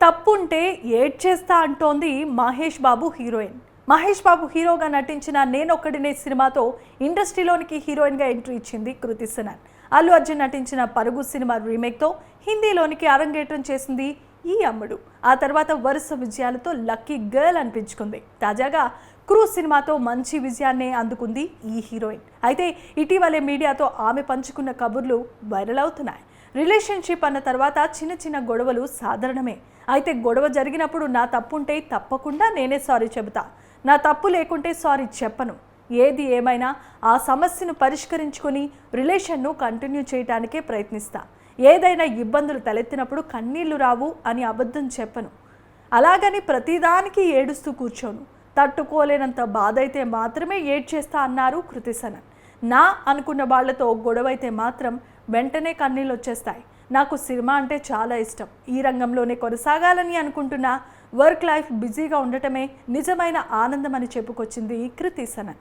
తప్పుంటే ఏడ్చేస్తా అంటోంది మహేష్ బాబు హీరోయిన్. మహేష్ బాబు హీరోగా నటించిన నేనొక్కడినే సినిమాతో ఇండస్ట్రీలోనికి హీరోయిన్గా ఎంట్రీ ఇచ్చింది కృతి సనన్. అల్లు అర్జున్ నటించిన పరుగు సినిమా రీమేక్తో హిందీలోనికి అరంగేట్రం చేసింది ఈ అమ్ముడు. ఆ తర్వాత వరుస విజయాలతో లక్కీ గర్ల్ అనిపించుకుంది. తాజాగా క్రూ సినిమాతో మంచి విజయాన్నే అందుకుంది ఈ హీరోయిన్. అయితే ఇటీవలే మీడియాతో ఆమె పంచుకున్న కబుర్లు వైరల్ అవుతున్నాయి. రిలేషన్షిప్ అన్న తర్వాత చిన్న చిన్న గొడవలు సాధారణమే. అయితే గొడవ జరిగినప్పుడు నా తప్పుంటే తప్పకుండా నేనే సారీ చెబుతా, నా తప్పు లేకుంటే సారీ చెప్పను. ఏది ఏమైనా ఆ సమస్యను పరిష్కరించుకొని రిలేషన్ను కంటిన్యూ చేయడానికే ప్రయత్నిస్తా. ఏదైనా ఇబ్బందులు తలెత్తినప్పుడు కన్నీళ్లు రావు అని అబద్ధం చెప్పను. అలాగని ప్రతిదానికి ఏడుస్తూ కూర్చోను. తట్టుకోలేనంత బాధ అయితే మాత్రమే ఏడ్చేస్తా అన్నారు కృతి సనన్. నా అనుకున్న వాళ్లతో గొడవైతే మాత్రం వెంటనే కన్నీళ్ళు వచ్చేస్తాయి. నాకు సినిమా అంటే చాలా ఇష్టం. ఈ రంగంలోనే కొనసాగాలని అనుకుంటున్నా. వర్క్ లైఫ్ బిజీగా ఉండటమే నిజమైన ఆనందం అని చెప్పుకొచ్చింది కృతి సనన్.